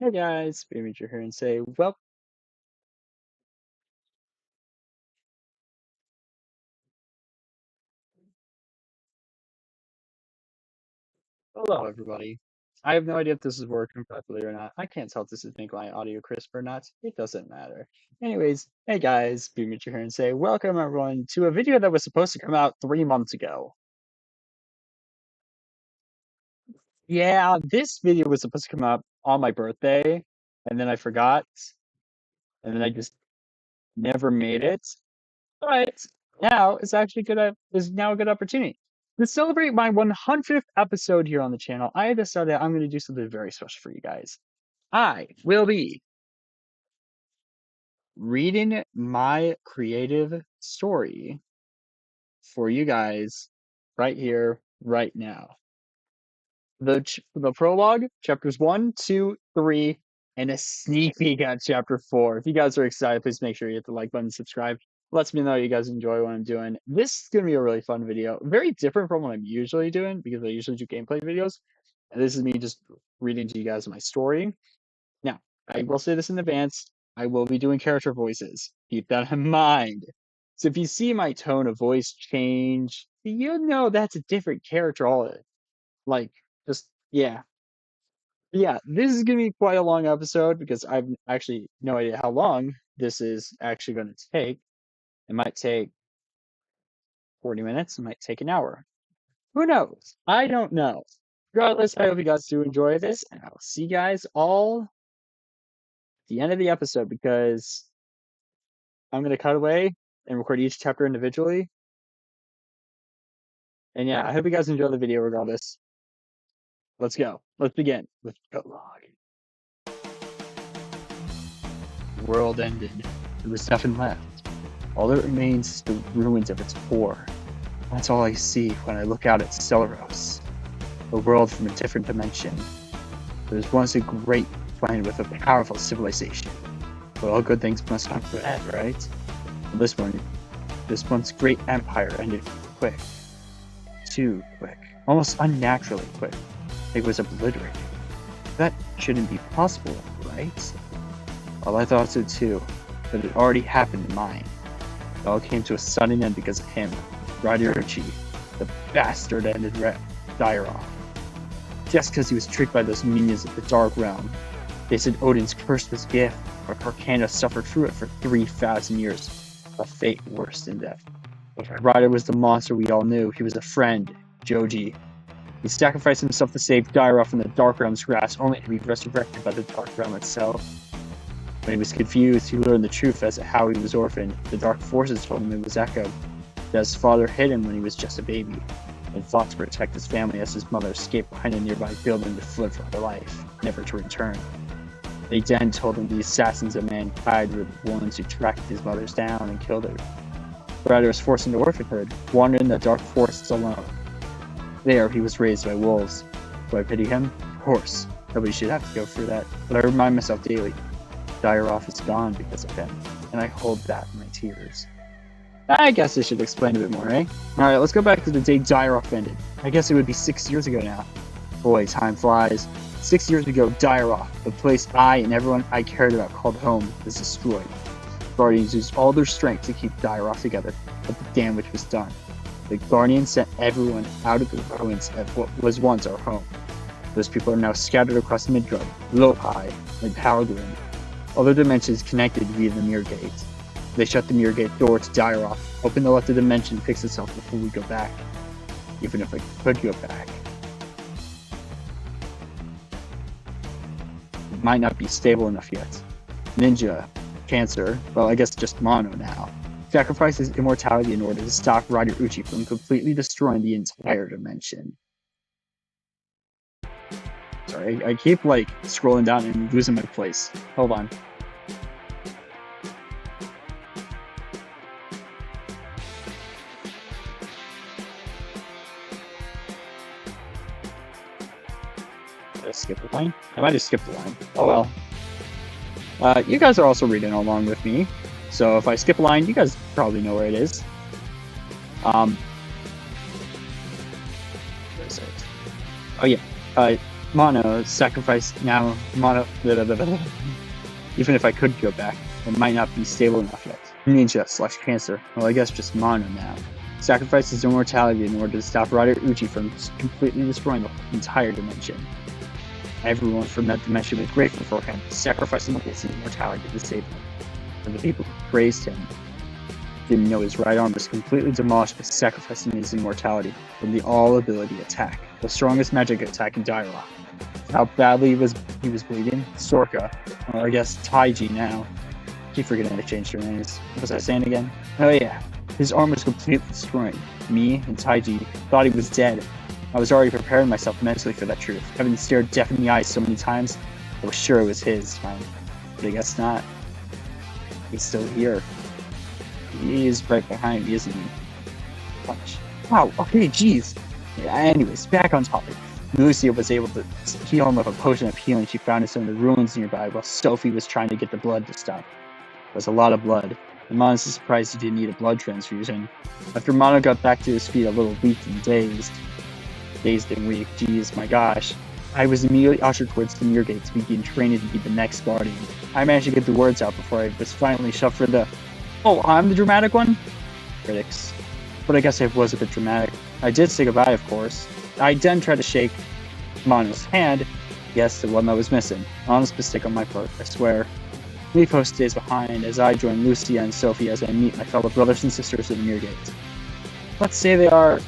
Hey guys, Beamer here and say, well, hello everybody. I have no idea if this is working properly or not. I can't tell if this is making my audio crisp or not. It doesn't matter. Anyways, hey guys, Beamer here and say, welcome everyone to a video that was supposed to come out 3 months ago. Yeah, this video was supposed to come out on my birthday, and then I forgot, and then I just never made it. But now it's actually is now a good opportunity. To celebrate my 100th episode here on the channel, I decided I'm going to do something very special for you guys. I will be reading my creative story for you guys right here, right now. The prologue, chapters 1, 2, 3, and a sneak peek at chapter 4. If you guys are excited, please make sure you hit the like button and subscribe. Lets me know you guys enjoy what I'm doing. This is going to be a really fun video. Very different from what I'm usually doing because I usually do gameplay videos. And this is me just reading to you guys my story. Now, I will say this in advance. I will be doing character voices. Keep that in mind. So if you see my tone of voice change, you know that's a different character all like just yeah. Yeah, this is gonna be quite a long episode because I've actually no idea how long this is actually gonna take. It might take 40 minutes, it might take an hour. Who knows? I don't know. Regardless, I hope you guys do enjoy this, and I'll see you guys all at the end of the episode because I'm gonna cut away and record each chapter individually. And yeah, I hope you guys enjoy the video regardless. Let's go. Let's begin with Prologue. The world ended. There was nothing left. All that remains is the ruins of its core. That's all I see when I look out at Celeros, a world from a different dimension. There was once a great planet with a powerful civilization, but all good things must come to an end, right? Well, this once great empire ended quick. Too quick. Almost unnaturally quick. It was obliterated. That shouldn't be possible, right? Well, I thought so too, but it already happened to mine. It all came to a sudden end because of him, Radiurchi, the bastard ended dire off. Just because he was tricked by those minions of the Dark Realm. They said Odin's curse was gift, but Karkanda suffered through it for 3,000 years, a fate worse than death. But Ryder was the monster we all knew. He was a friend, Joji. He sacrificed himself to save Daira from the Dark Realm's grasp, only to be resurrected by the Dark Realm itself. When he was confused, he learned the truth as to how he was orphaned. The Dark Forces told him it was Echo, that his father hid him when he was just a baby, and fought to protect his family as his mother escaped behind a nearby building to flee for her life, never to return. They then told him the assassins of mankind were the ones who tracked his mother down and killed her. Ryder was forced into orphanhood, wandering the Dark Forests alone. There, he was raised by wolves. Do I pity him? Of course. Nobody should have to go through that, but I remind myself daily. Dairoff is gone because of him, and I hold that in my tears. I guess I should explain a bit more, eh? Alright, let's go back to the day Dairoff ended. I guess it would be 6 years ago now. Boy, time flies. 6 years ago, Dairoff, the place I and everyone I cared about called home, was destroyed. Guardians used all their strength to keep Dairoff together, but the damage was done. The Guardians sent everyone out of the ruins of what was once our home. Those people are now scattered across Midgard, Lopai, and Halgrim. Other dimensions connected via the Mirror Gate. They shut the Mirror Gate door to Dairoff, hoping to let the dimension fix itself before we go back. Even if I could go back. It might not be stable enough yet. Ninja, Cancer, well I guess just Mono now, sacrifices immortality in order to stop Radiurchi from completely destroying the entire dimension. Sorry, I keep like scrolling down and losing my place. Hold on. Did I skip the line? I might have skipped the line. Oh well. You guys are also reading along with me, so if I skip a line, you guys probably know where it is. Where is it? Oh yeah. Mono, sacrifice now. Mono. Even if I could go back, it might not be stable enough yet. Ninja/Cancer. Well, I guess just Mono now. Sacrifice his immortality in order to stop Rider Uchi from completely destroying the entire dimension. Everyone from that dimension was grateful for him, sacrificing his immortality to save them. And the people who praised him didn't know his right arm was completely demolished by sacrificing his immortality from the all-ability attack, the strongest magic attack in Dialogue. How badly he was bleeding? Sorka, or I guess Taiji now. Keep forgetting to change their names. What was I saying again? Oh yeah, his arm was completely destroyed. Me and Taiji thought he was dead. I was already preparing myself mentally for that truth. Having stared death in the eyes so many times, I was sure it was his time. But I guess not. He's still here. He is right behind me, isn't he? Gosh. Wow, okay, jeez. Yeah, anyways, back on topic. Lucia was able to heal him with a potion of healing she found in some of the ruins nearby while Sophie was trying to get the blood to stop. It was a lot of blood. And Mono's surprised he didn't need a blood transfusion. After Mono got back to his feet a little weak and dazed and weak, geez, my gosh, I was immediately ushered towards the mirror gate to begin training to be the next guardian. I managed to get the words out before I was finally shoved for the, "Oh, I'm the dramatic one?" critics. But I guess I was a bit dramatic. I did say goodbye, of course. I then tried to shake Mono's hand. Yes, the one that was missing. Honest mistake on my part, I swear. Leafo stays behind as I join Lucia and Sophie as I meet my fellow brothers and sisters at the mirror gate. Let's say they are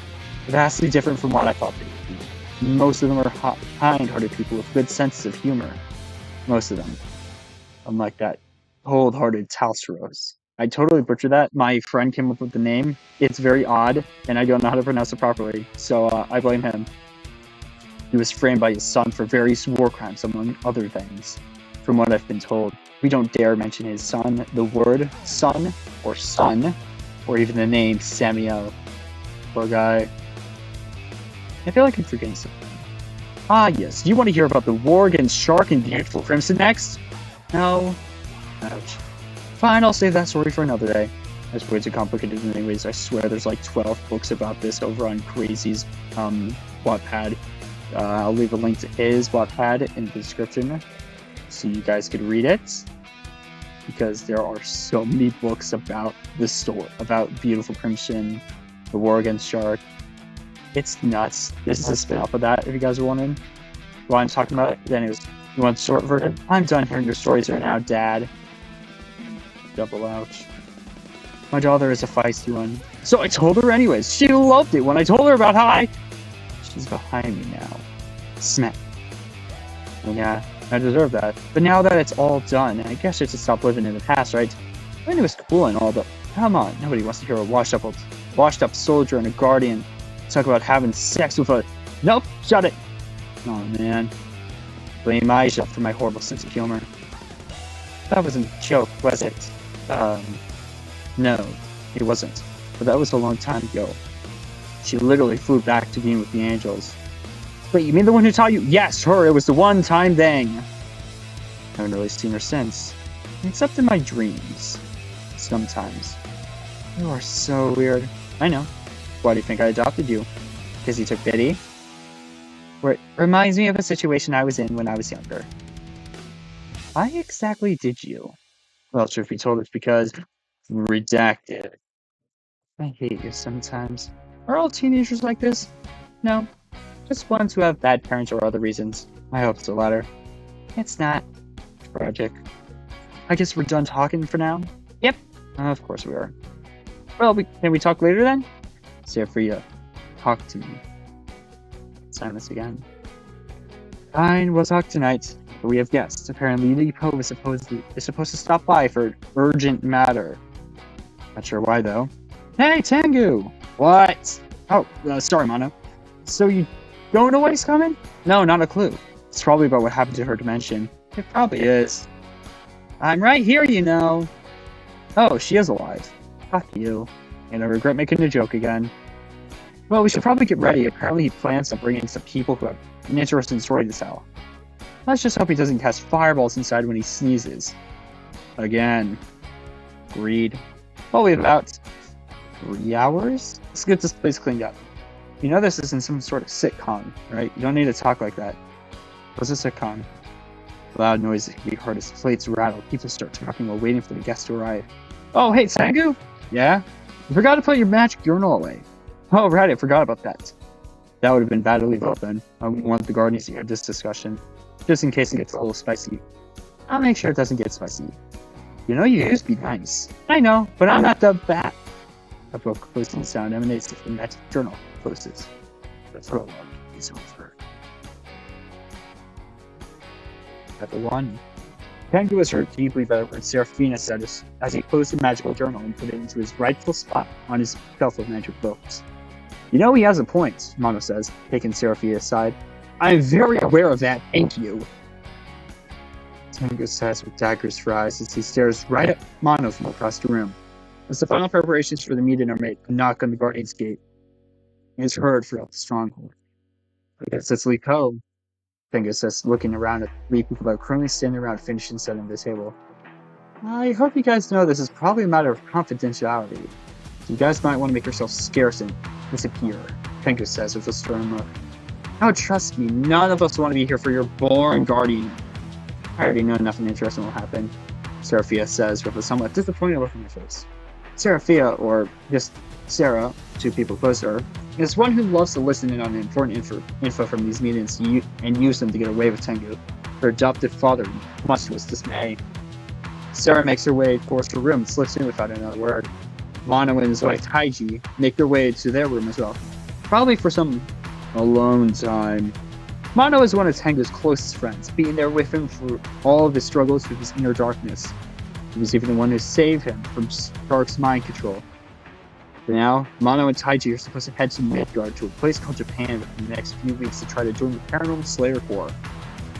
vastly different from what I thought they would be. Most of them are kind-hearted people with good senses of humor. Most of them. Unlike that cold-hearted Talsteros. I totally butchered that. My friend came up with the name. It's very odd, and I don't know how to pronounce it properly, so I blame him. He was framed by his son for various war crimes, among other things. From what I've been told, we don't dare mention his son, the word son, or even the name Samuel. Poor guy. I feel like I'm forgetting something. Ah, yes. You want to hear about the war against Shark and Beautiful Crimson next? No. Ouch. Fine, I'll save that story for another day. That's way too complicated anyways. I swear there's like 12 books about this over on Crazy's Wattpad. I'll leave a link to his Wattpad in the description so you guys could read it. Because there are so many books about this story, about Beautiful Crimson, the war against Shark. It's nuts. This is a spin-off of that, if you guys are wondering why I'm talking about it. Then it was, you want the short version? I'm done hearing your stories right now, Dad. Double ouch. My daughter is a feisty one. So I told her anyways. She loved it when I told her about how she's behind me now. Smack. And yeah, I deserve that. But now that it's all done, I guess I should stop living in the past, right? I mean, it was cool and all, but come on. Nobody wants to hear a washed up soldier and a guardian talk about having sex with a... Nope, shut it. Oh man. Blame Aisha for my horrible sense of humor. That wasn't a joke, was it? No, it wasn't. But that was a long time ago. She literally flew back to being with the angels. Wait, you mean the one who taught you? Yes, her! It was the one-time thing! I haven't really seen her since. Except in my dreams. Sometimes. You are so weird. I know. Why do you think I adopted you? Because you took pity? Reminds me of a situation I was in when I was younger. Why exactly did you? Well, truth be told, it's because... Redacted. I hate you sometimes. Are all teenagers like this? No. Just ones who have bad parents or other reasons. I hope it's the latter. It's not. Tragic. I guess we're done talking for now? Yep. Of course we are. Well, can we talk later then? So for you, talk to me. Silence again. Fine, we'll talk tonight. But we have guests. Apparently, Lipo is supposed to stop by for urgent matter. Not sure why though. Hey, Tengu! What? Oh, sorry, Mono. So you don't know when he's coming? No, not a clue. It's probably about what happened to her dimension. It probably is. I'm right here, you know. Oh, she is alive. Fuck you. And I regret making a joke again. Well, we should probably get ready. Apparently he plans on bringing some people who have an interesting story to tell. Let's just hope he doesn't cast fireballs inside when he sneezes. Again. Agreed. Well, we have about 3 hours? Let's get this place cleaned up. You know this isn't some sort of sitcom, right? You don't need to talk like that. Was a sitcom. Loud noises can be heard as plates rattle. People start talking while waiting for the guests to arrive. Oh, hey, Tengu? Yeah? You forgot to put your magic journal away. Oh, right, I forgot about that. That would have been bad to leave open. I wouldn't want the Guardians to hear this discussion, just in case it gets a little spicy. I'll make sure it doesn't get spicy. You know you used to be nice. I know, but I'm not the bat. A book closing sound emanates from the magic journal. Closes. The prologue is over. Chapter 1. Tengu was hurt deeply by the words Seraphina said as he closed the magical journal and put it into his rightful spot on his shelf of magic books. You know he has a point, Mono says, taking Seraphina aside. I'm very aware of that, thank you. Tengu says with daggers for eyes as he stares right at Mono from across the room. As the final preparations for the meeting are made, a knock on the Guardian's gate is heard throughout the stronghold. I guess it's Lee Ko, Tengu says, looking around at three people that are currently standing around finishing setting the table. I hope you guys know this is probably a matter of confidentiality. You guys might want to make yourselves scarce and disappear, Tengu says with a stern look. Oh, trust me, none of us want to be here for your boring Guardian. I already know nothing interesting will happen, Seraphia says with a somewhat disappointed look on her face. Seraphia, or just Sarah, two people close to her, is one who loves to listen in on important info from these meetings and use them to get away with Tengu, her adopted father, much to his dismay. Sarah makes her way towards her room and slips in without another word. Mono and his wife Taiji make their way to their room as well, probably for some alone time. Mono is one of Tengu's closest friends, being there with him for all of his struggles with his inner darkness. He was even the one who saved him from Stark's mind control. For now, Mono and Taiji are supposed to head to Midgard to a place called Japan within the next few weeks to try to join the Paranormal Slayer Corps,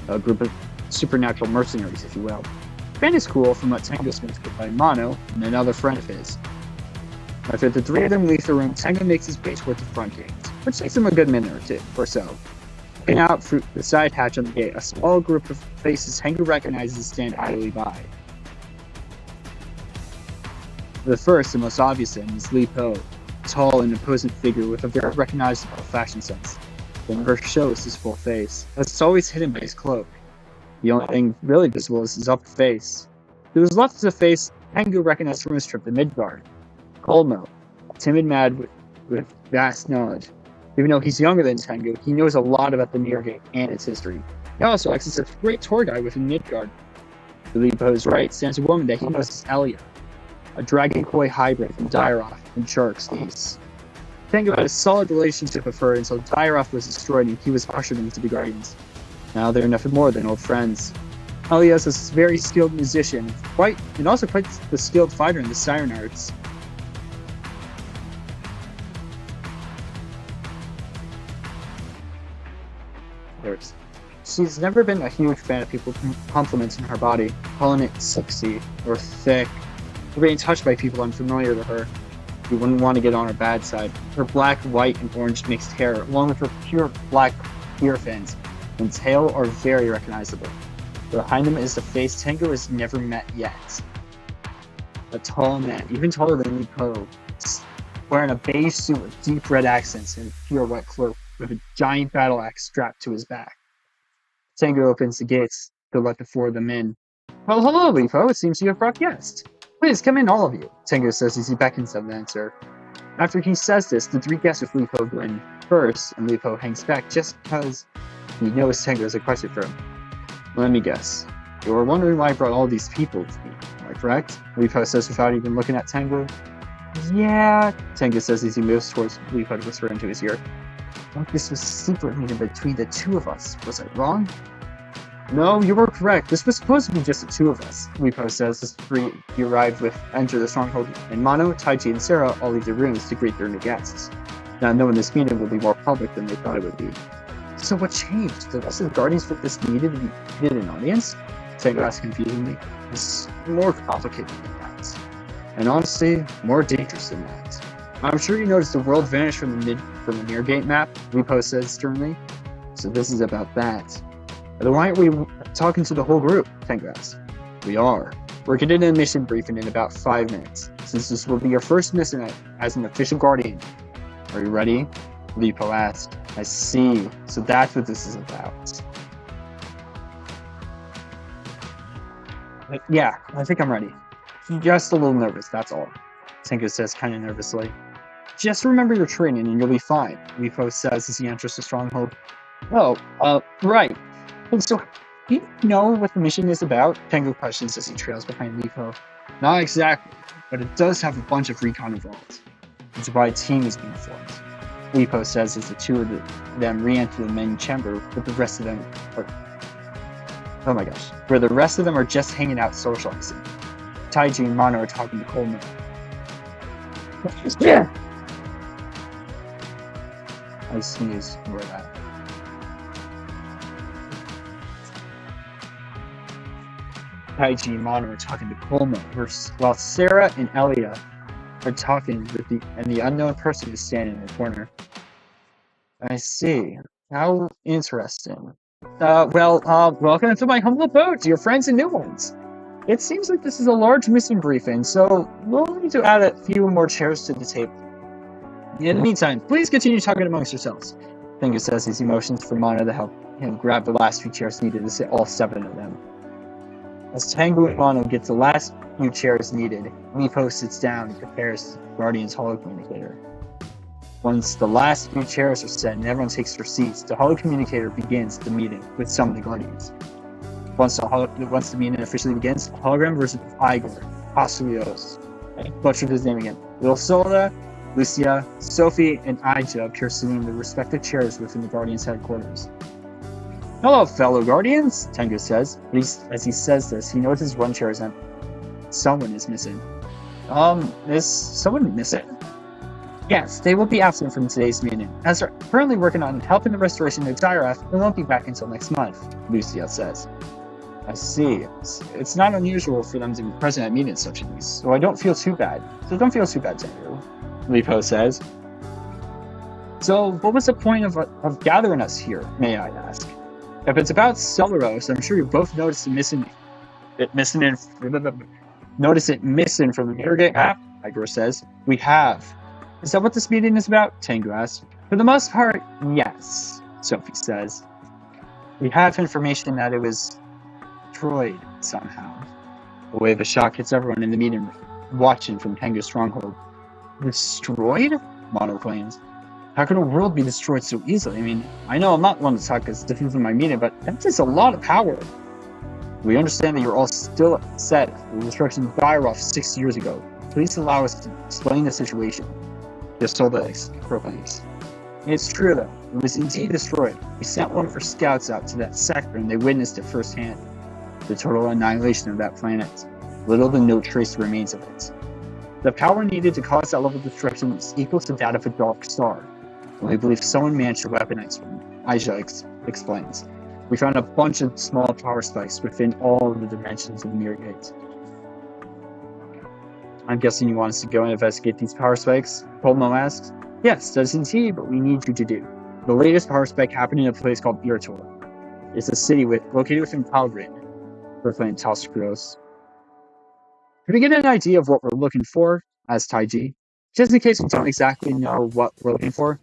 a group of supernatural mercenaries, if you will. Japan is cool from what Tengu has been told by Mono and another friend of his. After the three of them leave the room, Tengu makes his way toward the front gate, which takes him a good minute or two or so. Looking out through the side hatch on the gate, a small group of faces Tengu recognizes stand idly by. The first and most obvious of them is Lee Po, a tall and imposing figure with a very recognizable fashion sense. But never shows his full face, as it's always hidden by his cloak. The only thing really visible is his upper face. To his left is a face Tengu recognized from his trip to Midgard. Kolmo, a timid man with vast knowledge. Even though he's younger than Tengu, he knows a lot about the Neargate and its history. He also acts as a great tour guide within Midgard. To Lee Po's right stands a woman that he knows as Elia, a dragon koi hybrid from Dairoth and Shark's East. Tengu had a solid relationship with her until Dairoth was destroyed and he was ushered into the Guardians. Now they're nothing more than old friends. Elia is a very skilled musician, and also quite the skilled fighter in the siren arts. She's never been a huge fan of people complimenting her body, calling it sexy or thick, or being touched by people unfamiliar to her. You wouldn't want to get on her bad side. Her black, white, and orange mixed hair, along with her pure black ear fins and tail, are very recognizable. Behind them is the face Tengu has never met yet. A tall man, even taller than Lee Po, wearing a beige suit with deep red accents and a pure white cloak with a giant battle axe strapped to his back. Tengu opens the gates to let the four of them in. Well, hello, Lee Po. It seems you have brought guests. Please come in, all of you, Tengu says as he beckons them to enter. After he says this, the three guests with Lee Po go in first, and Lee Po hangs back just because he knows Tengu has a question for him. Let me guess. You were wondering why I brought all these people with me, am I correct? Lee Po says without even looking at Tengu. Yeah, Tengu says as he moves towards Lee Po to whisper into his ear. Well, this was a secret meeting between the two of us. Was I wrong? No, you were correct. This was supposed to be just the two of us, Lee Po says as the three he arrived with enter the stronghold, and Mono, Taiji, and Sarah all leave their rooms to greet their new guests, not knowing this meeting will be more public than they thought it would be. So what changed? The rest of the Guardians for this meeting to be hidden an audience? Tengu asked confusingly. It's more complicated than that. And honestly, more dangerous than that. I'm sure you noticed the world vanished from the Neargate map, Lee Po says sternly. So this is about that. Then why aren't we talking to the whole group? Tengu asked. We are. We're getting a mission briefing in about 5 minutes, since this will be your first mission as an official Guardian. Are you ready? Lee Po asked. I see. So that's what this is about. Yeah, I think I'm ready. Just a little nervous, that's all. Tengu says kind of nervously. Just remember your training and you'll be fine, Lipo says as he enters the stronghold. Oh, right. And so, do you know what the mission is about? Tengu questions as he trails behind Lipo. Not exactly, but it does have a bunch of recon involved. It's why a team is being formed. Lipo says as the two of them re-enter the main chamber, but the rest of them are... Oh my gosh. Where the rest of them are just hanging out socializing. Taiji and Mono are talking to Coleman. Yeah! I sneeze. Ignore that. Taiji and Mono are talking to Coleman, while Sarah and Elia are talking with the unknown person is standing in the corner. I see. How interesting. Welcome to my humble abode, dear friends and new ones. It seems like this is a large mission briefing, so we'll need to add a few more chairs to the table. In the meantime, please continue talking amongst yourselves. Tengu says as he motions for Mono to help him grab the last few chairs needed to sit all 7 of them. As Tengu and Mono get the last few chairs needed, Lipo sits down and prepares the Guardian's holocommunicator. Once the last few chairs are set and everyone takes their seats, the holocommunicator begins the meeting with some of the Guardians. Once the meeting officially begins, hologram version of Igor, Hasuios, I butchered his name again, Ilsola, Lucia, Sophie, and Aija appear sitting in their respective chairs within the Guardians' headquarters. Hello, fellow Guardians, Tengu says, but as he says this, he notices one chair is empty. Someone is missing. Is someone missing? Yes, they will be absent from today's meeting, as they're currently working on helping the restoration of Xyraf and won't be back until next month, Lucia says. I see. It's not unusual for them to be present at meetings such as these, so I don't feel too bad. So don't feel too bad, Tengu, Lipo says. So what was the point of gathering us here, may I ask? If it's about Celeros, I'm sure you both noticed it missing from the Mirror Gate app, Igor says. We have. Is that what this meeting is about? Tengu asks. For the most part, yes, Sophie says. We have information that it was destroyed somehow. A wave of shock hits everyone in the meeting room, watching from Tengu's stronghold. Destroyed? Mono claims. How could a world be destroyed so easily? I mean, I know I'm not one to talk as different from my meeting, but that is a lot of power. We understand that you're all still upset for the destruction of Gyroth 6 years ago. Please allow us to explain the situation. Yosoda proclaims. It's true though, it was indeed destroyed. We sent one of our scouts out to that sector and they witnessed it firsthand. The total annihilation of that planet. Little to no trace remains of it. The power needed to cause that level of destruction is equal to that of a dark star. We believe someone managed to weaponize one, Aija explains. We found a bunch of small power spikes within all of the dimensions of the Mirror Gate. I'm guessing you want us to go and investigate these power spikes? Polmo asks. Yes, that's indeed what we need you to do. The latest power spike happened in a place called Irtor. It's a city located within Palgrin, proclaimed Toskros. Can we get an idea of what we're looking for? Asked Taiji. Just in case we don't exactly know what we're looking for.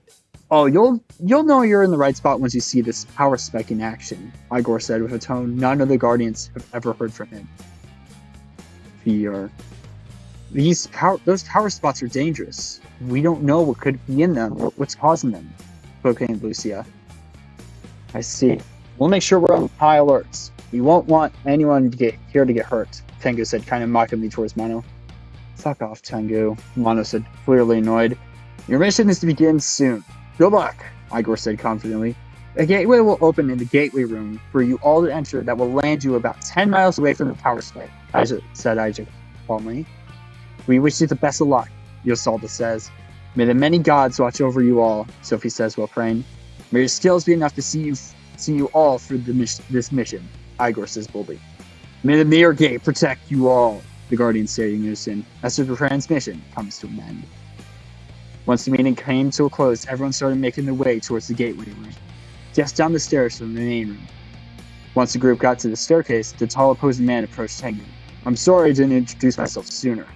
Oh, you'll know you're in the right spot once you see this power spike in action, Igor said with a tone none of the Guardians have ever heard from him. Those power spots are dangerous. We don't know what could be in them or what's causing them, proclaimed Lucia. I see. We'll make sure we're on high alerts. We won't want anyone to get hurt, Tengu said kind of mockingly towards Mono. Fuck off, Tengu, Mono said, clearly annoyed. Your mission is to begin soon. Good luck, Igor said confidently. A gateway will open in the gateway room for you all to enter that will land you about 10 miles away from the power spike, said Aija calmly. We wish you the best of luck, Yosalda says. May the many gods watch over you all, Sophie says while praying. May your skills be enough to see you all through this mission, Igor says boldly. May the Mirror Gate protect you all, the Guardians say in unison, as the transmission comes to an end. Once the meeting came to a close, everyone started making their way towards the gateway room, just down the stairs from the main room. Once the group got to the staircase, the tall opposing man approached Tengu. I'm sorry I didn't introduce myself sooner,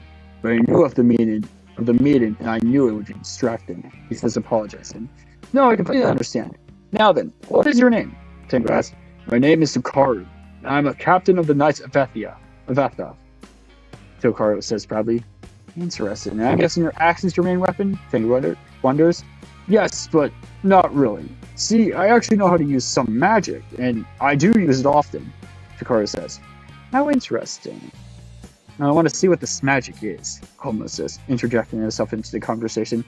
but I knew of the meeting, and I knew it would be distracting, he says, apologizing. No, I completely understand. Now then, what is your name? Tengu asked. My name is Sukaru, and I'm a captain of the Knights of Vethia. Vethra. Tokaro says proudly. Interesting. And I'm guessing your axe is your main weapon? Tengu wonders. Yes, but not really. See, I actually know how to use some magic, and I do use it often, Tokaro says. How interesting. Now I want to see what this magic is, Kolmo says, interjecting herself into the conversation.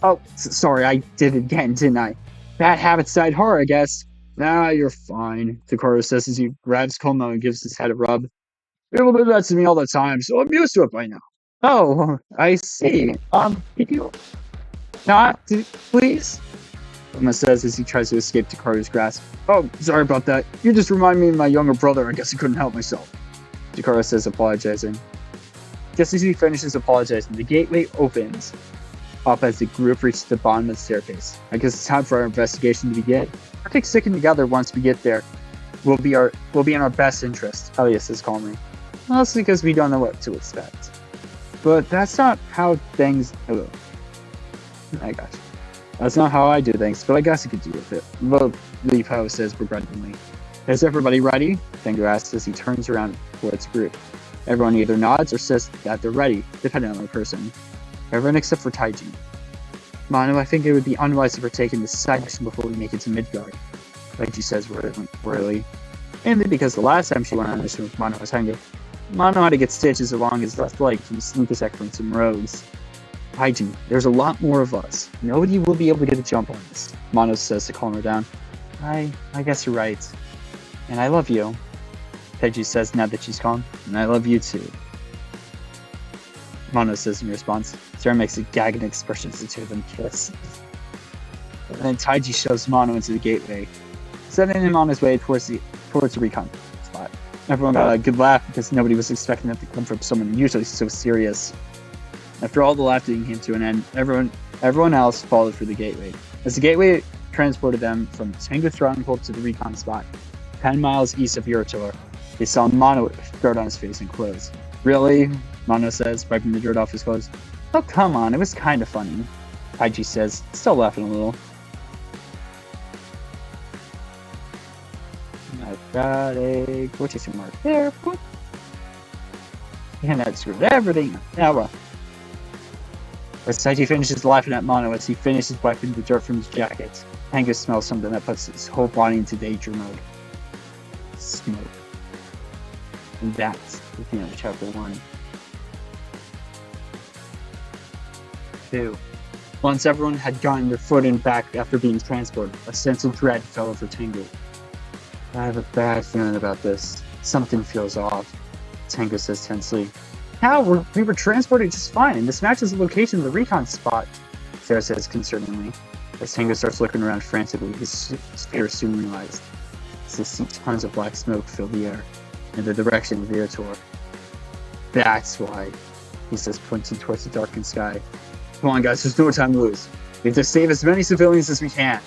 Oh, sorry, I did it again, didn't I? Bad habits died hard, I guess. Nah, you're fine, Tokaro says as he grabs Kolmo and gives his head a rub. People do that to me all the time, so I'm used to it by now. Oh, I see. Could you not, please? Kolmo says as he tries to escape Tokaro's grasp. Oh, sorry about that. You just remind me of my younger brother. I guess I couldn't help myself. Tokaro says, apologizing. Just as he finishes apologizing, the gateway opens up as the group reaches the bottom of the staircase. I guess it's time for our investigation to begin. I think sticking together once we get there will be in our best interest, Elias says calmly. Mostly because we don't know what to expect. But that's not how things... Oh, I got you. That's not how I do things, but I guess I could deal with it. Well, Li Po says begrudgingly. Is everybody ready? Tengu asks as he turns around towards the group. Everyone either nods or says that they're ready, depending on the person. Everyone except for Taiji. Mano, I think it would be unwise if we're taking this side mission before we make it to Midgard, Taiji says worriedly. Mainly because the last time she went on a mission with Mano and Tengu, Mano had to get stitches along his left leg from sneak attack from some rogues. Taiji, there's a lot more of us. Nobody will be able to get a jump on us, Mano says to calm her down. I guess you're right. And I love you, Taiji says now that she's calm. And I love you too, Mano says in response. Sarah makes a gagging expression as the two of them kiss. And then Taiji shoves Mano into the gateway, sending him on his way towards the recon spot. Everyone got a good laugh because nobody was expecting that to come from someone usually so serious. After all the laughing came to an end, everyone else followed through the gateway. As the gateway transported them from Tengu Stronghold to the recon spot, 10 miles east of Yurator, they saw Mano with dirt on his face and clothes. Really? Mano says, wiping the dirt off his clothes. Oh, come on, it was kind of funny, Taiji says, still laughing a little. I've got a quotation mark there. And that screwed everything up. Now what? As Taiji finishes laughing at Mano as he finishes wiping the dirt from his jacket, Tengu smells something that puts his whole body into danger mode. Smoke. And that's the end of chapter 1. 2. Once everyone had gotten their footing back after being transported, a sense of dread fell over Tengu. I have a bad feeling about this. Something feels off, Tengu says tensely. How? We were transported just fine, and this matches the location of the recon spot, Sarah says concerningly. As Tengu starts looking around frantically, his fear soon realized. As they see tons of black smoke fill the air in the direction of the Yurator. That's why, he says, pointing towards the darkened sky. Come on, guys, there's no time to lose. We have to save as many civilians as we can.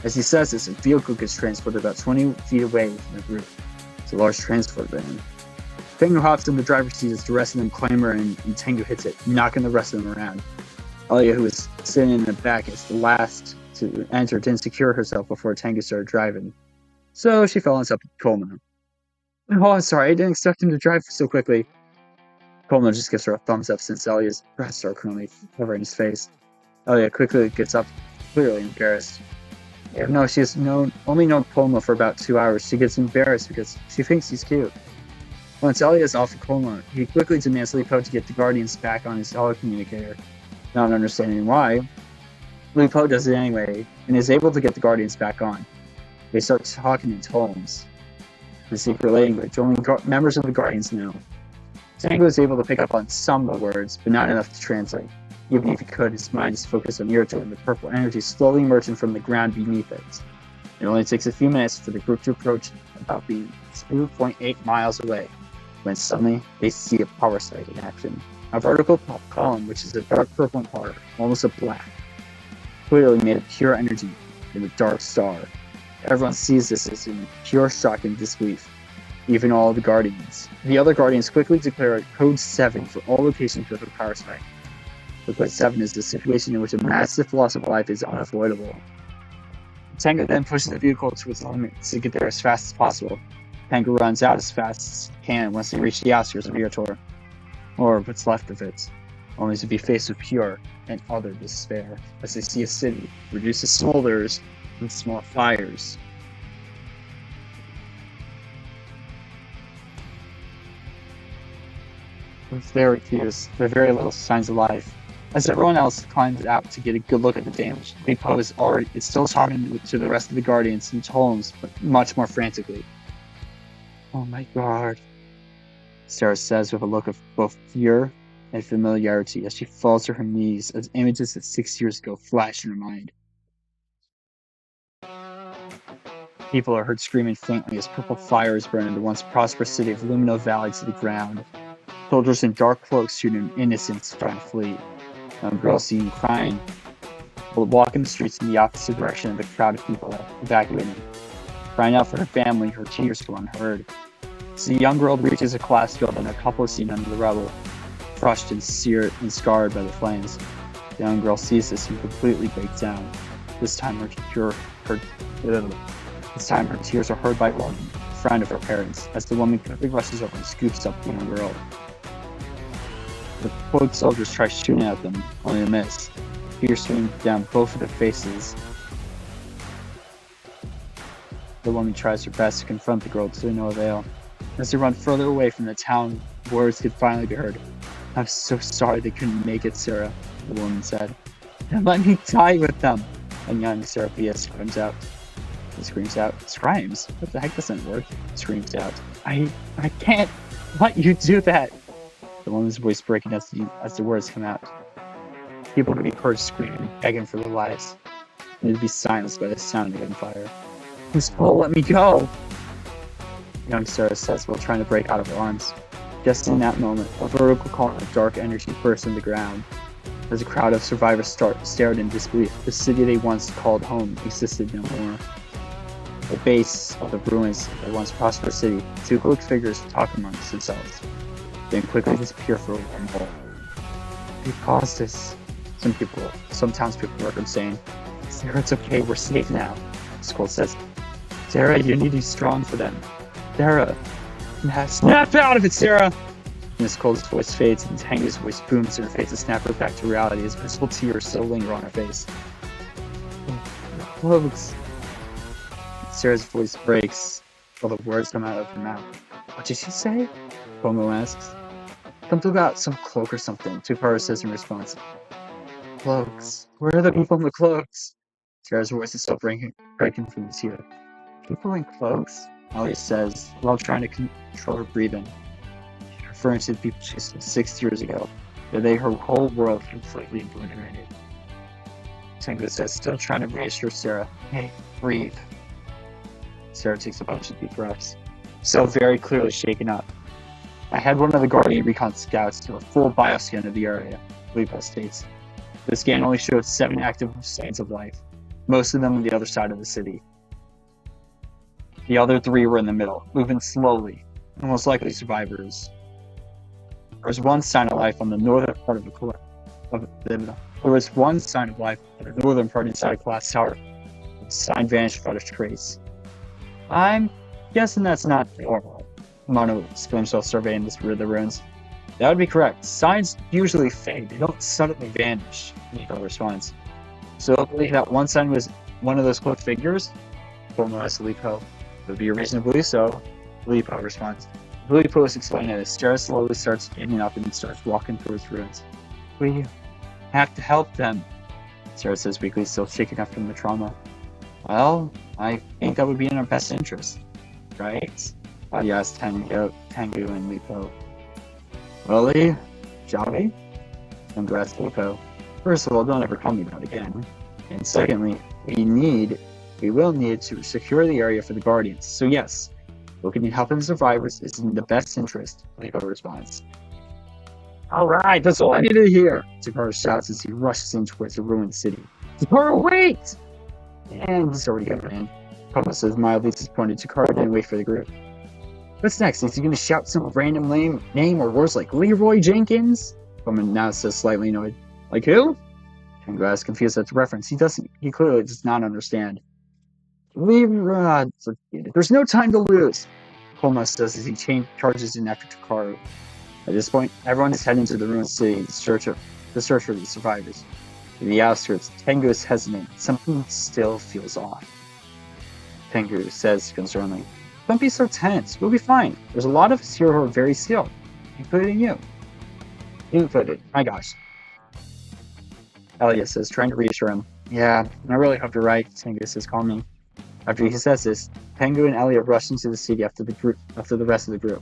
As he says this, a vehicle gets transported about 20 feet away from the group. It's a large transport van. Tengu hops in the driver's seat as the rest of them clamor and Tengu hits it, knocking the rest of them around. Alia, who was sitting in the back, is the last to enter, didn't secure herself before Tengu started driving. So she fell on top of Coleman. Oh, I'm sorry, I didn't expect him to drive so quickly. Coleman just gives her a thumbs up since Alia's breasts are currently covering his face. Alia quickly gets up, clearly embarrassed. Even though she has only known Coleman for about 2 hours, she gets embarrassed because she thinks he's cute. Once Alia is off of Coleman, he quickly demands Li Po to get the Guardians back on his telecommunicator. Not understanding why, Li Po does it anyway, and is able to get the Guardians back on. They start talking in tones, the secret language only members of the Guardians know. Tengu is able to pick up on some of the words, but not enough to translate. Even if he could, his mind is focused on Yurator and the purple energy slowly emerging from the ground beneath it. It only takes a few minutes for the group to approach about being 2.8 miles away, when suddenly they see a power site in action. A vertical column, which is a dark purple in color, almost a black, clearly made of pure energy in a dark star. Everyone sees this as in pure shock and disbelief, even all the Guardians. The other Guardians quickly declare Code 7 for all locations with a power spike. The Code 7 is the situation in which a massive loss of life is unavoidable. Tengu then pushes the vehicle to its limits to get there as fast as possible. Tengu runs out as fast as he can once they reach the outskirts of Irator, or what's left of it, only to be faced with pure and utter despair as they see a city reduced to smolders and small fires. With very very little signs of life. As everyone else climbs out to get a good look at the damage, Repo is still talking to the rest of the Guardians in tones, but much more frantically. Oh my god, Sarah says with a look of both fear and familiarity as she falls to her knees as images of 6 years ago flash in her mind. People are heard screaming faintly as purple fires burn in the once prosperous city of Lumino Valley to the ground. Soldiers in dark cloaks shooting innocents trying to flee. Young girls seen crying, while walking the streets in the opposite direction of the crowd of people evacuating. Crying out for her family, her tears go unheard. As the young girl reaches a class building, a couple is seen under the rubble, crushed and seared and scarred by the flames. The young girl sees this and completely breaks down. This time her tears are heard by one friend of her parents, as the woman quickly rushes over and scoops up the young girl. The cloaked soldiers try shooting at them, only to miss, piercing down both of their faces. The woman tries her best to confront the girl to no avail. As they run further away from the town, words could finally be heard. "I'm so sorry they couldn't make it, Sarah," the woman said. "And let me die with them!" And young Sarah Pia screams out. Screams? What the heck doesn't work? Screams out. I can't let you do that!" The woman's voice breaking as the words come out. People could be heard screaming, begging for their lives. They would be silenced by the sound of gunfire. "This won't let me go!" Young Sarah says while trying to break out of her arms. Just in that moment, a vertical column of dark energy burst in the ground. As a crowd of survivors stared in disbelief, the city they once called home existed no more. At the base of the ruins of the once prosperous city, two cloaked figures talk amongst themselves, then quickly disappear for a wormhole. "We caused this," some townspeople heard him saying. "Sarah, it's okay, we're safe now," Skull says. "Sarah, you need to be strong for them. Sarah, snap out of it, Sarah!" Miss Cole's voice fades and Tengu's voice booms in her face to snap her back to reality as visible tears still linger on her face. "Cloaks." Sarah's voice breaks while the words come out of her mouth. "What did she say?" Pomo asks. "Something about some cloak or something," Tuparu says in response. "Cloaks. Where are the people in the cloaks?" Sarah's voice is still breaking from the tear. "People in cloaks?" Ollie says, while trying to control her breathing, referring to the people she saw 6 years ago, that her whole world completely obliterated. Tengu says, still trying to reassure Sarah, "Hey, breathe." Sarah takes a bunch of deep breaths, still very clearly shaken up. "I had one of the Guardian Recon scouts do a full bioscan of the area," Lipa states. The scan only showed 7 active signs of life, most of them on the other side of the city. The other 3 were in the middle, moving slowly, and most likely survivors. There was one sign of life on the northern part of the There was one sign of life on the northern part inside a glass tower. The sign vanished without a trace. "I'm guessing that's not normal," Mono exclaims while surveying the ruins. "That would be correct. Signs usually fade, they don't suddenly vanish," Nico responds. "So I believe that one sign was one of those cloaked figures?" Pomo asks Lipo. "It would be a reason to believe so," Lipo responds. Lipo is explaining as Sarah slowly starts getting up and starts walking towards ruins. "We have to help them," Sarah says weakly, still shaken up from the trauma. "Well, I think that would be in our best interest, right?" He asks Tengu and Lipo. "Really? Shall we?" Tengu asks Lipo. "First of all, don't ever call me that again. And secondly, we will need to secure the area for the Guardians. So yes, looking at helping the survivors is in the best interest," Lipo responds. "Alright, that's all I needed to hear," Tuparu shouts as he rushes in towards the ruined city. "Tuparu, wait!" And he's already got in. Pomo says mildly disappointed. Tuparu didn't wait for the group. "What's next? Is he going to shout some random name or words like Leroy Jenkins?" Pomo now says slightly annoyed. "Like who?" Tengu asks, confused at the reference. He clearly does not understand. "Leroy, forget it. There's no time to lose." Kolma says as he charges in after Takaru. At this point, everyone is heading to the ruined city to search for the survivors. In the outskirts, Tengu is hesitant. Something still feels off. Tengu says concernedly, "Don't be so tense. We'll be fine. There's a lot of us here who are very skilled, including you." Included. My gosh. Elia says, trying to reassure him. "Yeah, I really hope you're right," Tengu says calmly. After he says this, Tengu and Elia rush into the city after the rest of the group.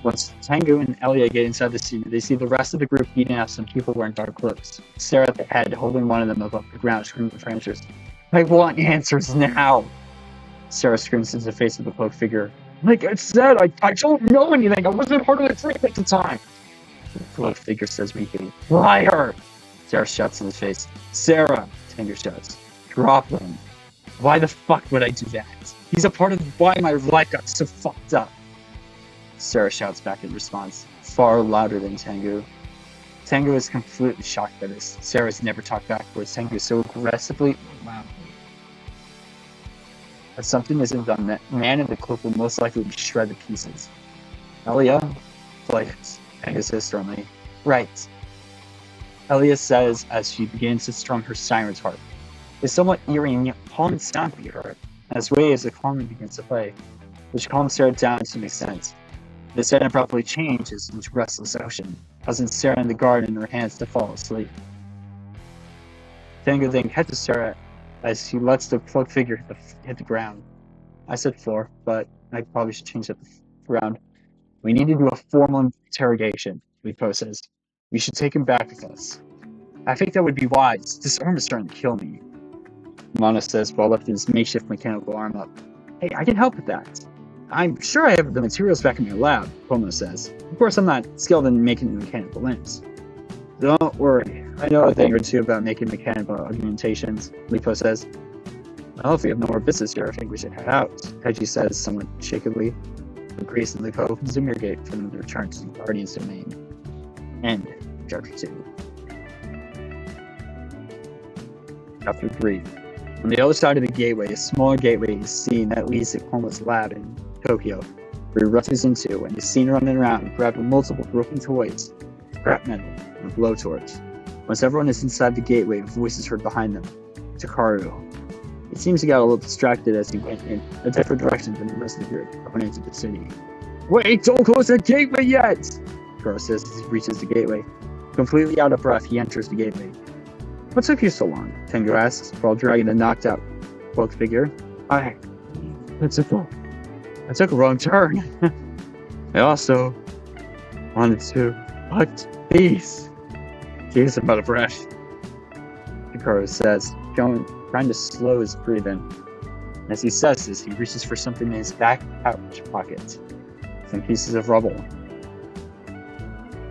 Once Tengu and Elia get inside the city, they see the rest of the group beating up some people wearing dark cloaks. Sarah at the head, holding one of them above the ground, screaming for answers. "I want answers now!" Sarah screams into the face of the cloaked figure. "Like I said, I don't know anything. I wasn't part of the trip at the time." The cloaked figure says weakly, "Liar!" Sarah shouts in his face. "Sarah!" Tengu shouts. "Drop him. Why the fuck would I do that? He's a part of why my life got so fucked up." Sarah shouts back in response, far louder than Tengu. Tengu is completely shocked by this. Sarah's never talked back towards Tengu so aggressively or loudly. If something isn't done, that man in the cloak will most likely be shredded to pieces. "Elia?" "Flight," Tengu says sternly. "Right." Elia says as she begins to strum her siren's harp. It's somewhat eerie and yet calm sound to be heard, as way as the calming begins to play, which calms Sarah down to an extent. The set abruptly changes into restless ocean, causing Sarah in the garden and her hands to fall asleep. Tengu then catches Sarah as he lets the cloaked figure hit the ground. I said floor, but I probably should change that to ground. "We need to do a formal interrogation," Lipo says. "We should take him back with us." "I think that would be wise. This arm is starting to kill me," Mana says while lifting his makeshift mechanical arm up. "Hey, I can help with that. I'm sure I have the materials back in my lab," Komo says. "Of course, I'm not skilled in making mechanical limbs." "Don't worry. I know a thing or two about making mechanical augmentations," Lipo says. "Well, if we have no more business here, I think we should head out," Taiji says somewhat shakily. Grace and Lipo opens the mirror gate for them to return to the Guardian's domain. End Chapter 2. Chapter 3. On the other side of the gateway, a smaller gateway is seen that leads to Komo's lab in Tokyo, where he rushes into and is seen running around, grabbing multiple broken toys, scrap metal, and a blowtorch. Once everyone is inside the gateway, a voice is heard behind them. Takaru. It seems he got a little distracted as he went in a different direction than the rest of the group, going into the city. "Wait, don't close the gateway yet!" Takaru says as he reaches the gateway. Completely out of breath, he enters the gateway. "What took you so long?" Tengu asks, while dragging the knocked out cloaked figure. I took a wrong turn. I also wanted to cut these." He's about to breath. Takaru says, trying to slow his breathing. As he says this, he reaches for something in his back pouch pocket. Some pieces of rubble.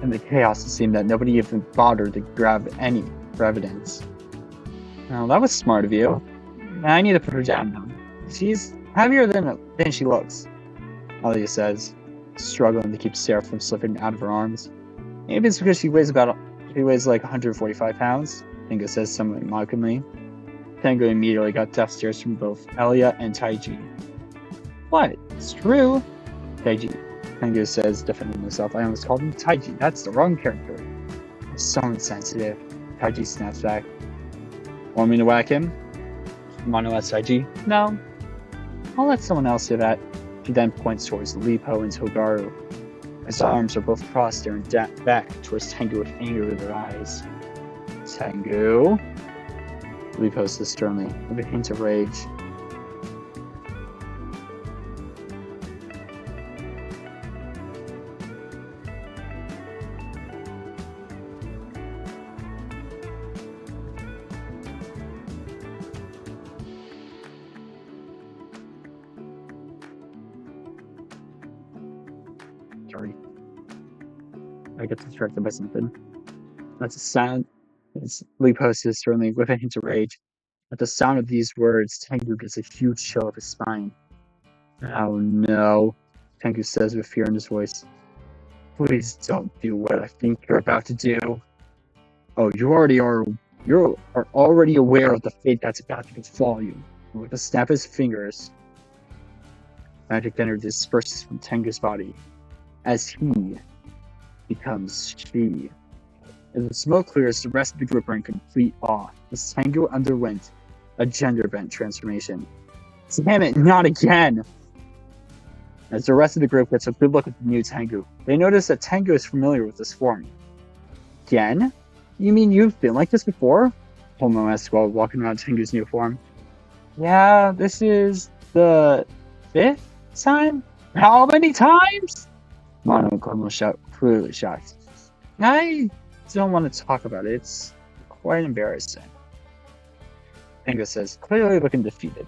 In the chaos, it seemed that nobody even bothered to grab any for evidence. "Well, that was smart of you. I need to put her down now. She's heavier than she looks," Elia says, struggling to keep Sarah from slipping out of her arms. "Maybe it's because she weighs like 145 pounds, Tengu says somewhat mockingly. Tengu immediately got death stares from both Elia and Taiji. "What? It's true," Tengu says, defending himself. "I almost called him Taiji. That's the wrong character." "It's so insensitive," Taiji snaps back. "Want me to whack him?" Mono asks Taiji. "No. I'll let someone else do that." She then points towards Lipo and Togaru. His arms are both crossed, staring back towards Tengu with anger in their eyes. "Tengu?" Lipo says sternly, with a hint of rage. Sorry. I get distracted by something. That's a sound. Lipo says sternly, with a hint of rage. At the sound of these words, Tengu gets a huge chill up his spine. "Oh no," Tengu says with fear in his voice. "Please don't do what I think you're about to do." "Oh, you already are You are already aware of the fate that's about to befall you. And with a snap of his fingers, magic energy disperses from Tengu's body as he becomes she. As the smoke clears, the rest of the group are in complete awe as Tengu underwent a gender bent transformation. Damn it, not again! As the rest of the group gets a good look at the new Tengu, they notice that Tengu is familiar with this form. Again? You mean you've been like this before? Homo asks while walking around Tengu's new form. Yeah, this is the 5th time? How many times? Mono and Como shout, clearly shocked. I don't want to talk about it. It's quite embarrassing. Tengu says, clearly looking defeated.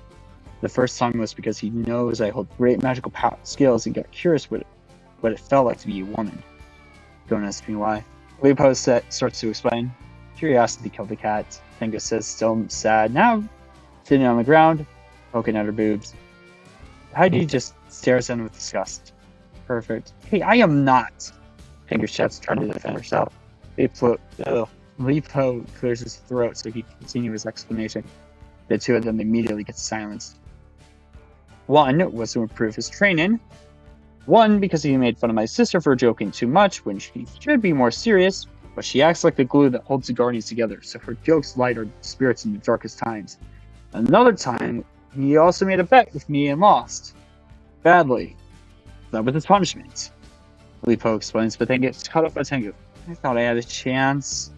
The first time was because he knows I hold great magical skills and got curious what it felt like to be a woman. Don't ask me why. Lipo starts to explain. Curiosity killed the cat. Tengu says, still sad now, sitting on the ground, poking at her boobs. Heidi just stares at him with disgust. Perfect. Hey, I am not! Tengu shouts, trying to defend herself. Lipo clears his throat so he can continue his explanation. The two of them immediately get silenced. One was to improve his training. One because he made fun of my sister for joking too much when she should be more serious, but she acts like the glue that holds the Guardians together, so her jokes light our spirits in the darkest times. Another time, he also made a bet with me and lost. Badly. That was his punishment. Lipo explains, but then gets cut off by Tengu. I thought I had a chance.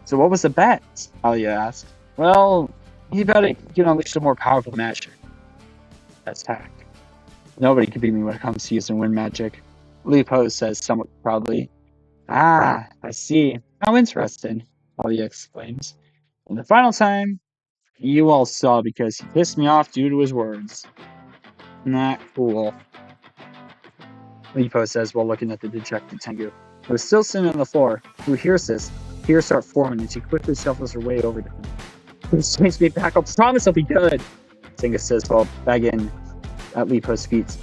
So what was the bet? Alia asked. Well, he bet it could unleash a more powerful magic. That's tact. Nobody can beat me when it comes to using wind magic. Lipo says somewhat proudly. Ah, I see. How interesting, Alia exclaims. And the final time, you all saw because he pissed me off due to his words. Not cool. Lipo says while looking at the dejected Tengu, who is still sitting on the floor, who hears this, tears start forming, and she quickly shuffles her way over to him. Please change me back, I'll promise I'll be good! Tengu says while begging at Lipo's feet.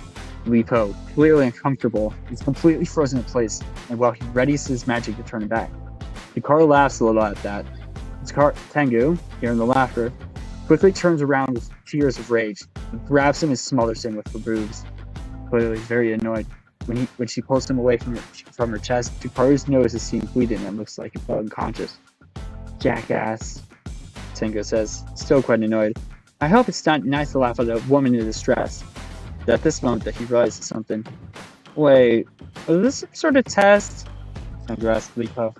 Lipo, clearly uncomfortable, is completely frozen in place, and while he readies his magic to turn him back. Hikaru laughs a little at that. Tengu, hearing the laughter, quickly turns around with tears of rage, and grabs him and smothers him with her boobs. Clearly very annoyed. When she pulls him away from her chest, Hikaru's nose is seen bleeding and looks like he fell unconscious. Jackass, Tengu says, still quite annoyed. I hope it's not nice to laugh at a woman in distress. At this moment that he realizes something. Wait, is this some sort of test? Tengu asks Lipo,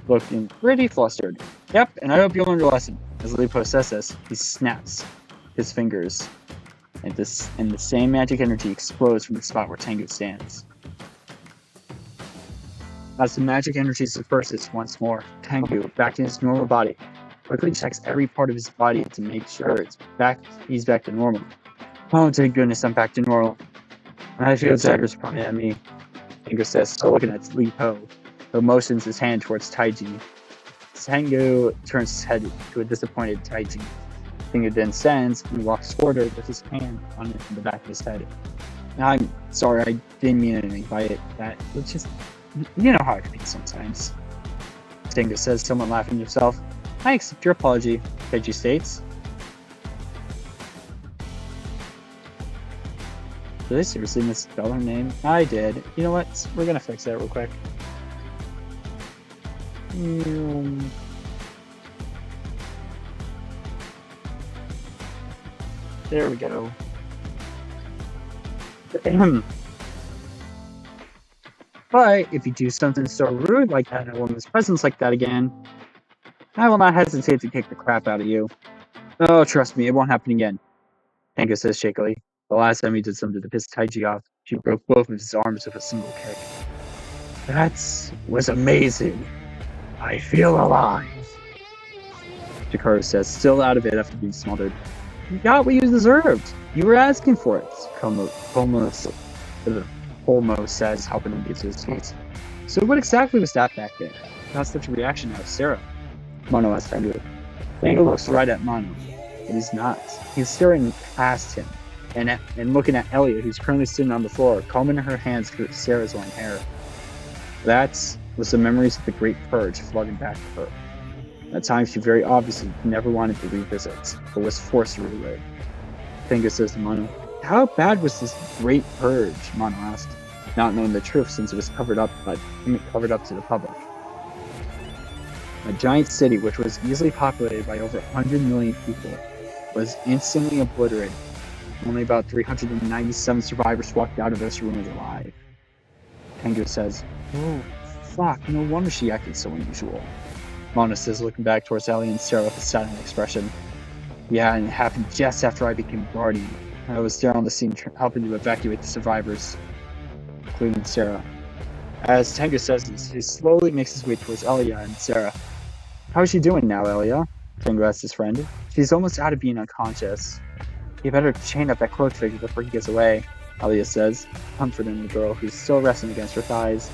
looking pretty flustered. Yep, and I hope you learned your lesson. As Lipo says this, he snaps his fingers, and the same magic energy explodes from the spot where Tengu stands. As the magic energy disperses once more, Tengu, back in his normal body, quickly checks every part of his body to make sure he's back to normal. Oh, thank goodness I'm back to normal. I feel daggers pointing at me. Tengu says, still looking at Lipo, who motions his hand towards Taiji. Tengu turns his head to a disappointed Taiji. Tengu then stands and walks toward her with his hand on the back of his head. I'm sorry, I didn't mean anything by it. It's just, you know how I feel sometimes. Tengu says, somewhat laughing to himself. I accept your apology, Taiji states. Did I seriously misspell her name? I did. You know what? We're gonna fix that real quick. There we go. But if you do something so rude like that in a woman's presence like that again, I will not hesitate to kick the crap out of you. Oh, trust me, it won't happen again. Tengu says shakily. The last time he did something to piss Taiji off, she broke both of his arms with a single kick. That was amazing. I feel alive. Hikaru says, still out of it after being smothered. You got what you deserved. You were asking for it. Homo says, helping him get to his feet. So what exactly was that back there? Got such a reaction out of Sarah. Mono asks Tengu. Tengu looks right at Mono, but he's not. He's staring past him and looking at Elliot, who's currently sitting on the floor, combing her hands through Sarah's long hair. That was the memories of the Great Purge flooding back to her. At times, she very obviously never wanted to revisit, but was forced to relive. Tengu says to Mono, "How bad was this great purge?" Mono asked, not knowing the truth since it was covered up to the public. A giant city, which was easily populated by over 100 million people, was instantly obliterated. Only about 397 survivors walked out of those ruins alive. Tengu says, "Oh, fuck, no wonder she acted so unusual." Mono says, looking back towards Ellie and Sarah with a saddened expression. "Yeah, and it happened just after I became guardian. I was there on the scene helping to evacuate the survivors, including Sarah." As Tengu says this, he slowly makes his way towards Elia and Sarah. "How is she doing now, Elia?" Tengu asks his friend. "She's almost out of being unconscious." "You better chain up that cloak figure before he gets away," Elia says, comforting the girl who's still resting against her thighs.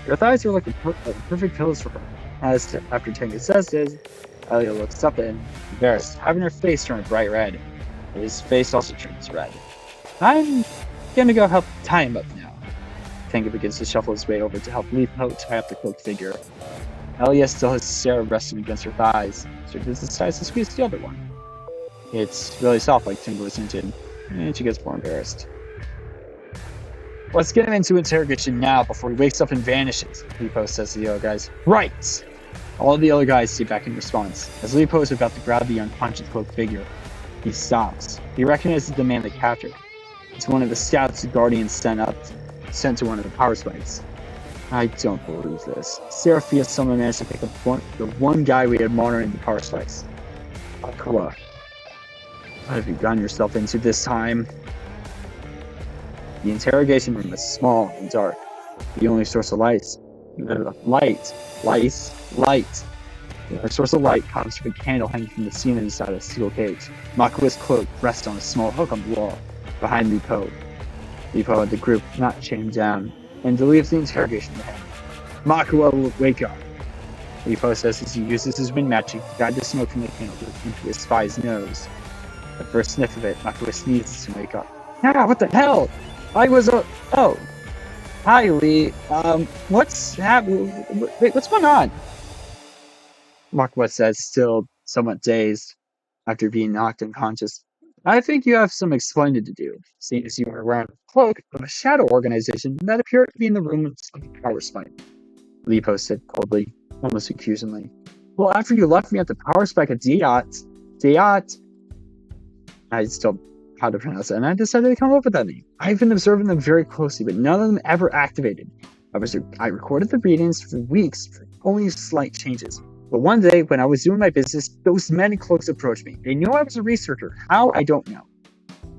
"Your thighs are like perfect pillows for her." After Tengu says this, Elia looks up and embarrassed, having her face turn bright red. His face also turns red. "I'm gonna go help tie him up now." Tengu begins to shuffle his way over to help Lipo tie up the cloaked figure. Elia still has Sarah resting against her thighs, so she decides to squeeze the other one. It's really soft like Tengu was hinted, and she gets more embarrassed. "Let's get him into interrogation now before he wakes up and vanishes," Lipo says to the other guys. "Right!" All the other guys say back in response. As Lipo is about to grab the unconscious cloaked figure, he stops. He recognizes the man they captured. It's one of the scouts the Guardians sent to one of the power spikes. "I don't believe this. Seraphia somehow managed to pick up the one guy we had monitoring the power spikes. Akua, what have you gotten yourself into this time?" The interrogation room is small and dark. The only source of light. The source of light comes from a candle hanging from the ceiling inside a steel cage. Makua's cloak rests on a small hook on the wall, behind Lipo. Lipo had the group not chained down, and leaves the interrogation to him. "Makua will wake up," Lipo says as he uses his wind magic to guide the smoke from the candle into his spy's nose. The first sniff of it, Makua sneezes to wake up. "Ah, what the hell? I was oh. Hi, Lee. What's happening? Wait, what's going on?" Makua says, still somewhat dazed, after being knocked unconscious. "I think you have some explaining to do, seeing as you were wearing a cloak of a shadow organization that appeared to be in the room of the power spike," Lipo said coldly, almost accusingly. "Well, after you left me at the power spike at Diat, I still how to pronounce it, and I decided to come up with that name. I've been observing them very closely, but none of them ever activated. I recorded the readings for weeks for only slight changes. But one day, when I was doing my business, those men in cloaks approached me. They knew I was a researcher. How? I don't know."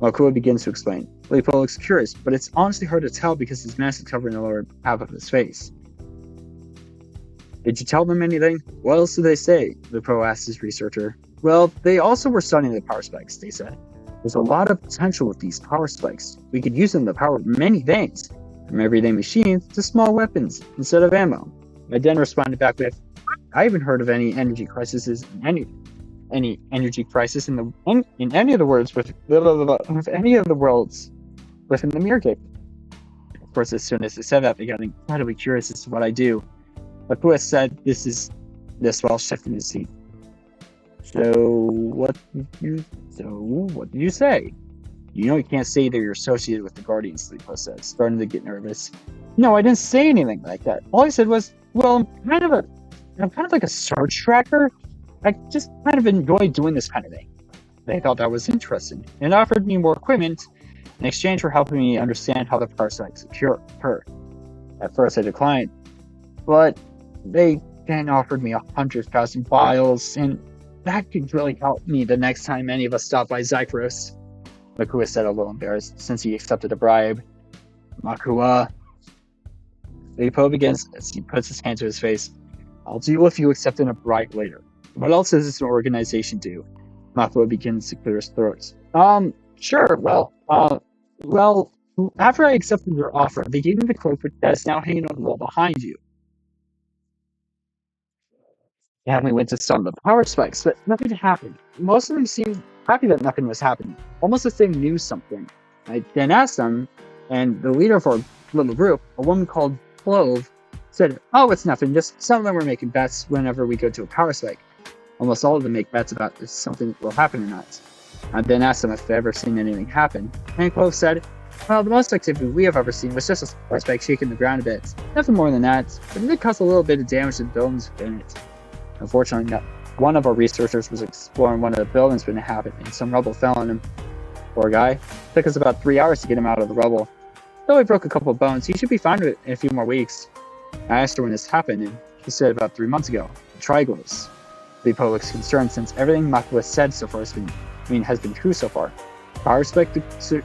Makua begins to explain. Lipo looks curious, but it's honestly hard to tell because his mask is covering the lower half of his face. "Did you tell them anything?" "What else did they say?" Lipo asked his researcher. "Well, they also were studying the power spikes," they said. "There's a lot of potential with these power spikes. We could use them to power many things, from everyday machines to small weapons instead of ammo." I then responded back with, "I haven't heard of any energy crisis in any energy crisis in any of the worlds with any of the worlds within the mirror gate." Of course, as soon as they said that, they got incredibly curious as to what I do. Makua said this while shifting his seat. So what did you say?" "You know you can't say that you're associated with the Guardians," Lipo says, starting to get nervous. "No, I didn't say anything like that. All I said was, well, I'm kind of like a search tracker. I just kind of enjoy doing this kind of thing." They thought that was interesting and offered me more equipment in exchange for helping me understand how the power spikes occur. At first I declined, but they then offered me 100,000 vials, and that could really help me the next time any of us stop by Zypros. Makua said, a little embarrassed, since he accepted a bribe. "Makua." Lipo begins as he puts his hand to his face. "I'll deal with you accepting a bribe later. What else does this organization do?" Makua begins to clear his throat. Sure, well, after I accepted your offer, they gave me the cloak that is now hanging on the wall behind you. And we went to some of the power spikes, but nothing happened. Most of them seemed happy that nothing was happening, almost as they knew something. I then asked them, and the leader of our little group, a woman called Clove, Said, oh, it's nothing, just some of them were making bets whenever we go to a power spike. Almost all of them make bets about if something will happen or not. I then asked them if they've ever seen anything happen, and both said, well, the most activity we have ever seen was just a power spike shaking the ground a bit. Nothing more than that, but it did cause a little bit of damage to the buildings within it. Unfortunately, one of our researchers was exploring one of the buildings when it happened, and some rubble fell on him. Poor guy. It took us about 3 hours to get him out of the rubble. Though he broke a couple of bones, he should be fine in a few more weeks. I asked her when this happened, and she said about 3 months ago. Trigos. Lipo looks concerned since everything Makua said so far has been true so far. Power spike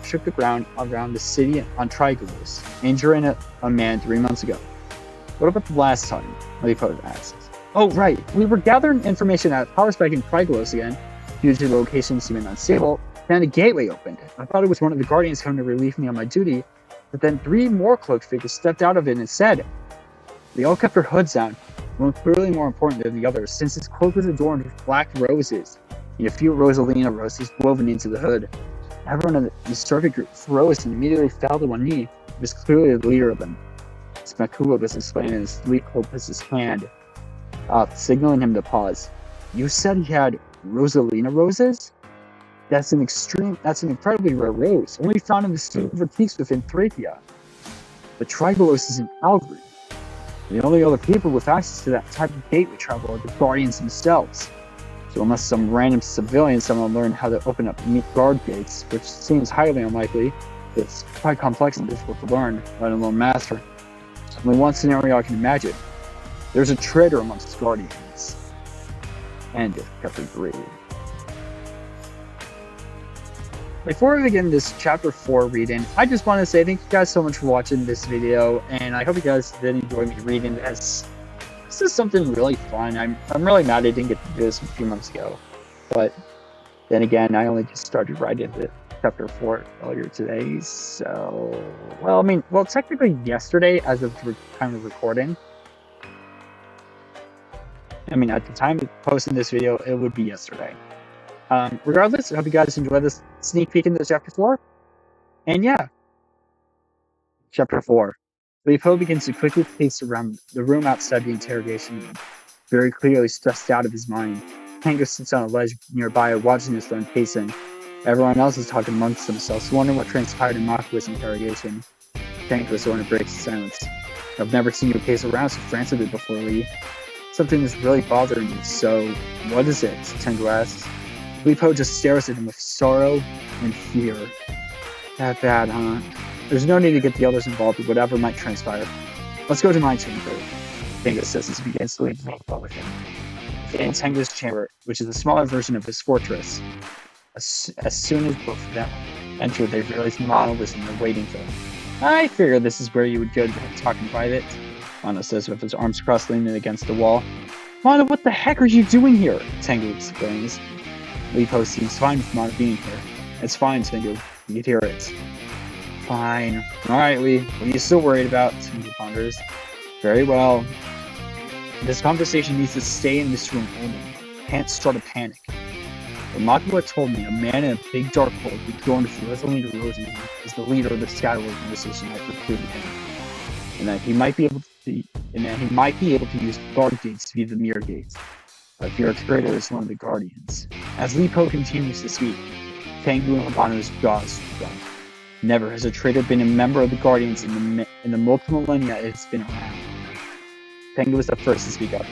shook the ground around the city on Trigos, injuring a man 3 months ago. What about the last time? Lipo asked. Oh, right. We were gathering information at power spike in Trigos again, due to the location seeming unstable. Then a gateway opened. I thought it was one of the guardians coming to relieve me on my duty, but then 3 more cloaked figures stepped out of it and said, they all kept their hoods down. One clearly more important than the others, since its cloak was adorned with black roses, and a few Rosalina roses woven into the hood. Everyone in the circuit group froze and immediately fell to one knee. It was clearly the leader of them. Makua was explaining as Lipo puts his hand up, signaling him to pause. You said he had Rosalina roses? That's an incredibly rare rose, only found in the silver peaks within Thrapia. But Trigolos is an Algrid. The only other people with access to that type of gateway travel are the Guardians themselves. So unless some random civilian someone learned how to open up guard gates, which seems highly unlikely, it's quite complex and difficult to learn, let alone master. Only one scenario I can imagine. There's a traitor amongst Guardians. End of chapter 3. Before we begin this chapter 4 reading, I just want to say thank you guys so much for watching this video, and I hope you guys did enjoy me reading this. This is something really fun. I'm really mad I didn't get to do this a few months ago, but then again, I only just started writing the chapter 4 earlier today, so technically yesterday as of the time of recording. At the time of posting this video, it would be yesterday. Regardless, I hope you guys enjoy this sneak peek into chapter 4. And yeah, chapter 4. Lipo begins to quickly pace around the room outside the interrogation room, very clearly stressed out of his mind. Tengu sits on a ledge nearby, watching his friend pacing. Everyone else is talking amongst themselves, wondering what transpired in Makua's interrogation. Tengu is the one who breaks the silence. I've never seen you pace around so frantically before, Lee. Something is really bothering you, so what is it? Tengu asks. Lipo just stares at him with sorrow and fear. That bad, huh? There's no need to get the others involved with whatever might transpire. Let's go to my chamber, Tengu says as he begins to leave Lipo with him. In Tengu's chamber, which is a smaller version of his fortress. As soon as both of them enter, they realize Mono was in there waiting for them. I figured this is where you would go to talk in private, Mono says with his arms crossed leaning against the wall. Mono, what the heck are you doing here? Tengu explains. Lipo seems fine with Mono being here. It's fine, Tengu. You can hear it. Fine. Alright, Lee. What are you still worried about? Tengu ponders. Very well. This conversation needs to stay in this room only. Can't start a panic. But Makua told me a man in a big dark cloak adorned with Rosalina roses is the leader of the Sky organization that recruited him. And that he might be able to use guard gates to be the mirror gates. If your traitor is one of the Guardians. As Lipo continues to speak, Tengu and Habano's jaws drop. Never has a traitor been a member of the Guardians in the multiple millennia it's been around. Tengu was the first to speak up.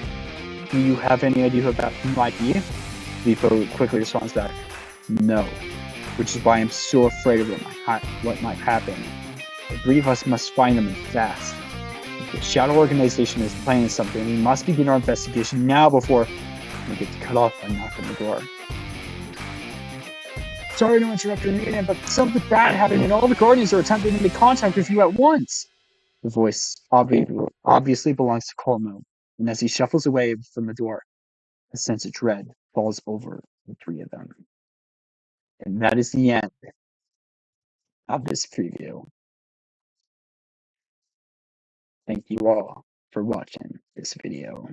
Do you have any idea about who might be? Lipo quickly responds back, no. Which is why I'm so afraid of what might happen. The 3 of us must find them and fast. If the Shadow Organization is planning something, we must begin our investigation now before we get cut off by knocking the door. Sorry to interrupt your meeting, but something bad happened and all the Guardians are attempting to make contact with you at once. The voice obviously belongs to Colmo, and as he shuffles away from the door, a sense of dread falls over the 3 of them. And that is the end of this preview. Thank you all for watching this video.